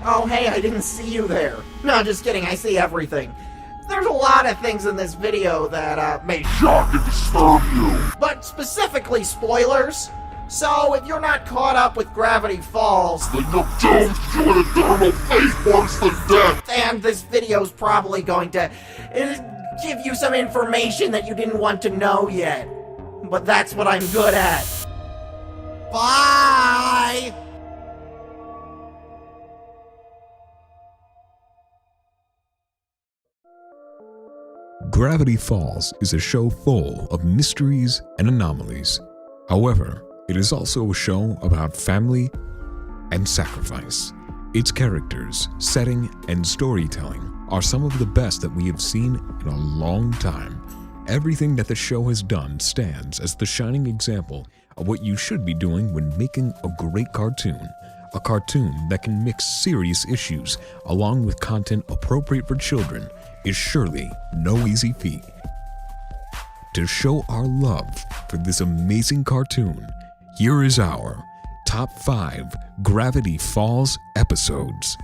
Oh hey, I didn't see you there. No, just kidding, I see everything. There's a lot of things in this video that may shock and disturb you. But specifically spoilers. So if you're not caught up with Gravity Falls, then you're doomed to an eternal fate worse than death. And this video's probably going to give you some information that you didn't want to know yet. But that's what I'm good at. Bye! Gravity Falls is a show full of mysteries and anomalies. However, it is also a show about family and sacrifice. Its characters, setting, and storytelling are some of the best that we have seen in a long time. Everything that the show has done stands as the shining example of what you should be doing when making a great cartoon. A cartoon that can mix serious issues along with content appropriate for children is surely no easy feat. To show our love for this amazing cartoon, here is our top 5 Gravity Falls episodes.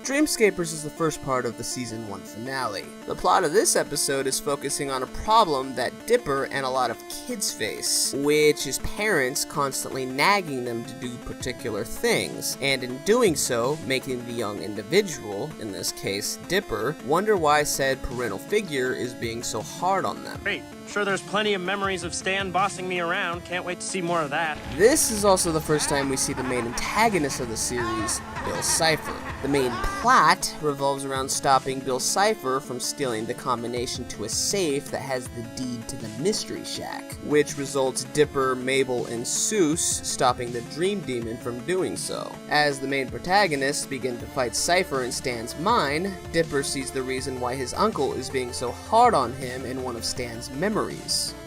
Dreamscapers is the first part of the Season 1 finale. The plot of this episode is focusing on a problem that Dipper and a lot of kids face, which is parents constantly nagging them to do particular things, and in doing so, making the young individual, in this case Dipper, wonder why said parental figure is being so hard on them. Great. Sure, there's plenty of memories of Stan bossing me around. Can't wait to see more of that. This is also the first time we see the main antagonist of the series, Bill Cipher. The main plot revolves around stopping Bill Cipher from stealing the combination to a safe that has the deed to the Mystery Shack, which results Dipper, Mabel, and Seuss stopping the Dream Demon from doing so. As the main protagonists begin to fight Cipher in Stan's mind, Dipper sees the reason why his uncle is being so hard on him in one of Stan's memories.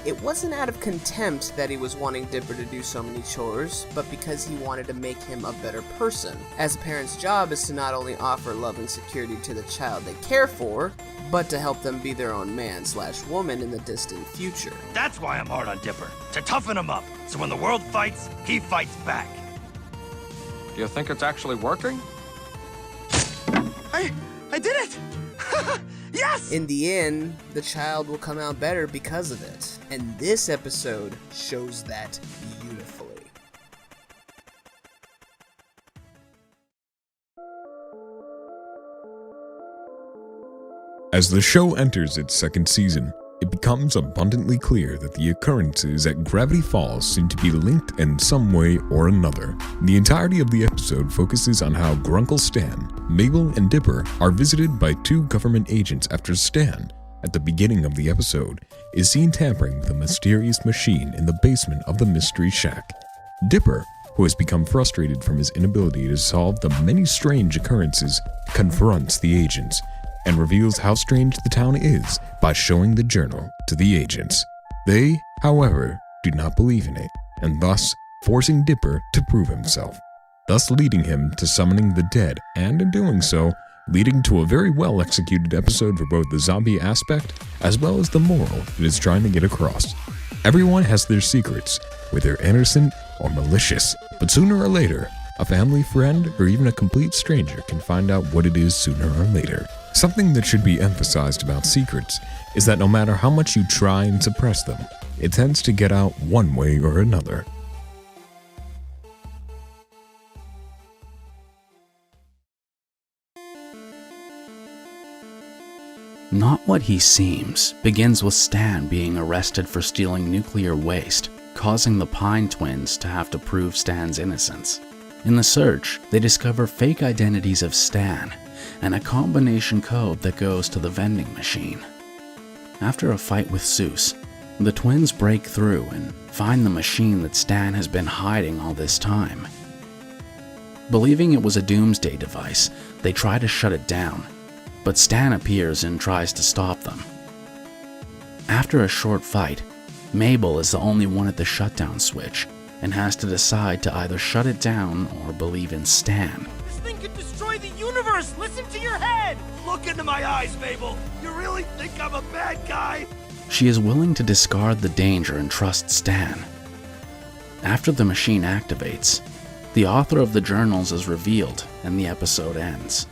It wasn't out of contempt that he was wanting Dipper to do so many chores, but because he wanted to make him a better person, as a parent's job is to not only offer love and security to the child they care for, but to help them be their own man/woman in the distant future. That's why I'm hard on Dipper, to toughen him up, so when the world fights, he fights back. Do you think it's actually working? I did it! Yes! In the end, the child will come out better because of it, and this episode shows that beautifully. As the show enters its second season, it becomes abundantly clear that the occurrences at Gravity Falls seem to be linked in some way or another. The entirety of the episode focuses on how Grunkle Stan, Mabel, and Dipper are visited by 2 government agents after Stan, at the beginning of the episode, is seen tampering with a mysterious machine in the basement of the Mystery Shack. Dipper, who has become frustrated from his inability to solve the many strange occurrences, confronts the agents, and reveals how strange the town is by showing the journal to the agents. They, however, do not believe in it, and thus forcing Dipper to prove himself, thus leading him to summoning the dead, and in doing so, leading to a very well executed episode for both the zombie aspect as well as the moral it is trying to get across. Everyone has their secrets, whether innocent or malicious, but sooner or later, a family friend or even a complete stranger can find out what it is sooner or later. Something that should be emphasized about secrets is that no matter how much you try and suppress them, it tends to get out one way or another. Not What He Seems begins with Stan being arrested for stealing nuclear waste, causing the Pine twins to have to prove Stan's innocence. In the search, they discover fake identities of Stan and a combination code that goes to the vending machine. After a fight with Seuss, the twins break through and find the machine that Stan has been hiding all this time. Believing it was a doomsday device, they try to shut it down, but Stan appears and tries to stop them. After a short fight, Mabel is the only one at the shutdown switch and has to decide to either shut it down or believe in Stan. This thing could destroy the universe! Listen to your head! Look into my eyes, Mabel! You really think I'm a bad guy? She is willing to discard the danger and trust Stan, After the machine activates, the author of the journals is revealed and the episode ends.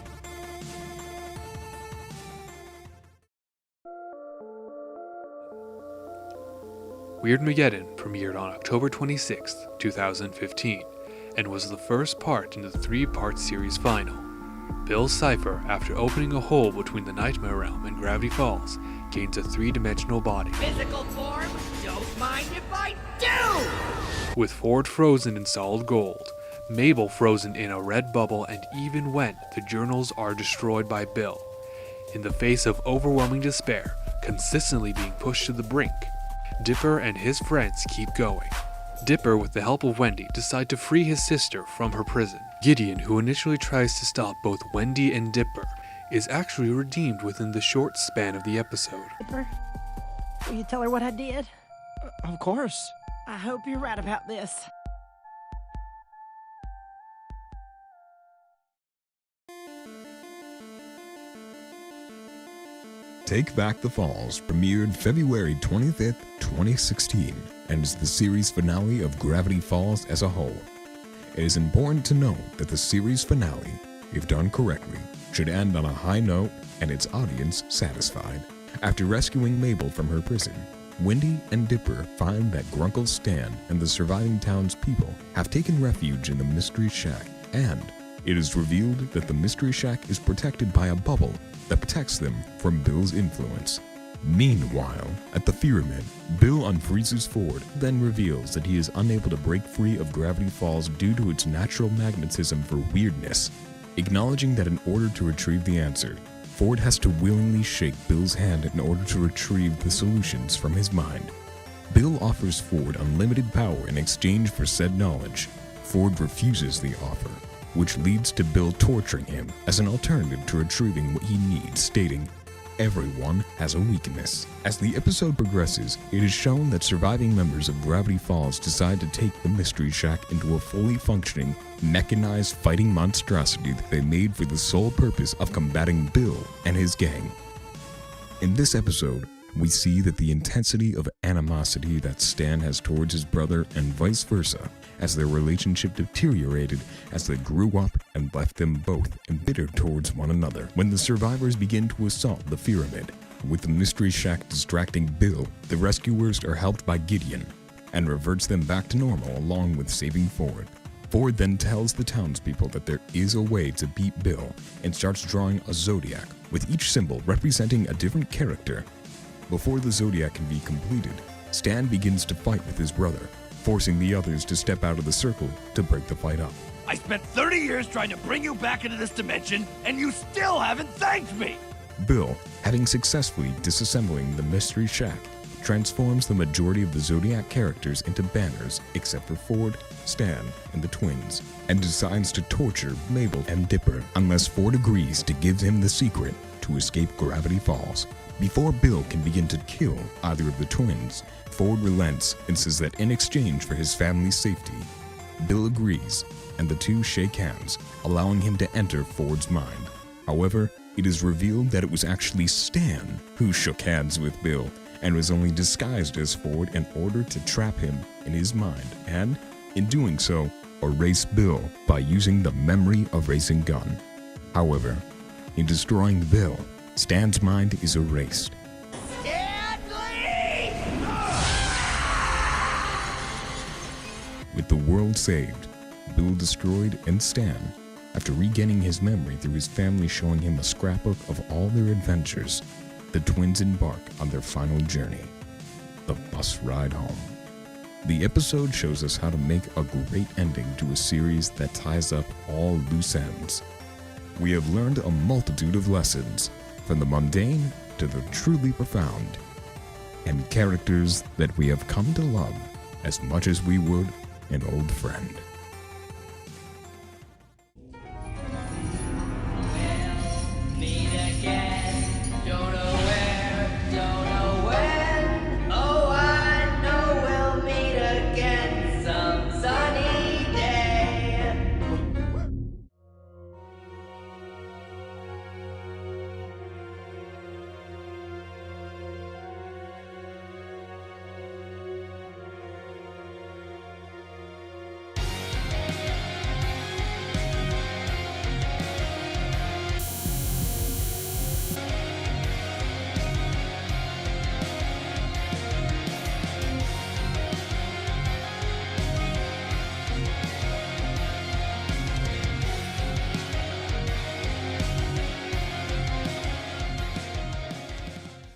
Weirdmageddon premiered on October 26, 2015, and was the first part in the three-part series final. Bill Cipher, after opening a hole between the Nightmare Realm and Gravity Falls, gains a three-dimensional body. Physical form? Don't mind if I do! With Ford frozen in solid gold, Mabel frozen in a red bubble, and even when the journals are destroyed by Bill. In the face of overwhelming despair, consistently being pushed to the brink, Dipper and his friends keep going. Dipper, with the help of Wendy, decide to free his sister from her prison. Gideon, who initially tries to stop both Wendy and Dipper, is actually redeemed within the short span of the episode. Dipper, will you tell her what I did? Of course. I hope you're right about this. Take Back the Falls premiered February 25th, 2016, and is the series finale of Gravity Falls as a whole. It is important to note that the series finale, if done correctly, should end on a high note and its audience satisfied. After rescuing Mabel from her prison, Wendy and Dipper find that Grunkle Stan and the surviving townspeople have taken refuge in the Mystery Shack, and it is revealed that the Mystery Shack is protected by a bubble that protects them from Bill's influence. Meanwhile, at the Pyramid, Bill unfreezes Ford, then reveals that he is unable to break free of Gravity Falls due to its natural magnetism for weirdness. Acknowledging that in order to retrieve the answer, Ford has to willingly shake Bill's hand in order to retrieve the solutions from his mind. Bill offers Ford unlimited power in exchange for said knowledge. Ford refuses the offer, which leads to Bill torturing him as an alternative to retrieving what he needs, stating, "Everyone has a weakness." As the episode progresses, it is shown that surviving members of Gravity Falls decide to take the Mystery Shack into a fully functioning, mechanized fighting monstrosity that they made for the sole purpose of combating Bill and his gang. In this episode, we see that the intensity of animosity that Stan has towards his brother and vice versa, as their relationship deteriorated as they grew up and left them both embittered towards one another. When the survivors begin to assault the Pyramid, with the Mystery Shack distracting Bill, the rescuers are helped by Gideon and reverts them back to normal along with saving Ford. Ford then tells the townspeople that there is a way to beat Bill and starts drawing a zodiac, with each symbol representing a different character. Before the zodiac can be completed, Stan begins to fight with his brother, forcing the others to step out of the circle to break the fight up. I spent 30 years trying to bring you back into this dimension, and you still haven't thanked me! Bill, having successfully disassembling the Mystery Shack, transforms the majority of the Zodiac characters into banners except for Ford, Stan, and the twins, and decides to torture Mabel and Dipper unless Ford agrees to give him the secret to escape Gravity Falls. Before Bill can begin to kill either of the twins, Ford relents and says that in exchange for his family's safety, Bill agrees, and the two shake hands, allowing him to enter Ford's mind. However, it is revealed that it was actually Stan who shook hands with Bill and was only disguised as Ford in order to trap him in his mind and, in doing so, erase Bill by using the memory erasing gun. However, in destroying Bill, Stan's mind is erased. With the world saved, Bill destroyed, and Stan, after regaining his memory through his family showing him a scrapbook of all their adventures, the twins embark on their final journey, the bus ride home. The episode shows us how to make a great ending to a series that ties up all loose ends. We have learned a multitude of lessons, from the mundane to the truly profound, and characters that we have come to love as much as we would an old friend.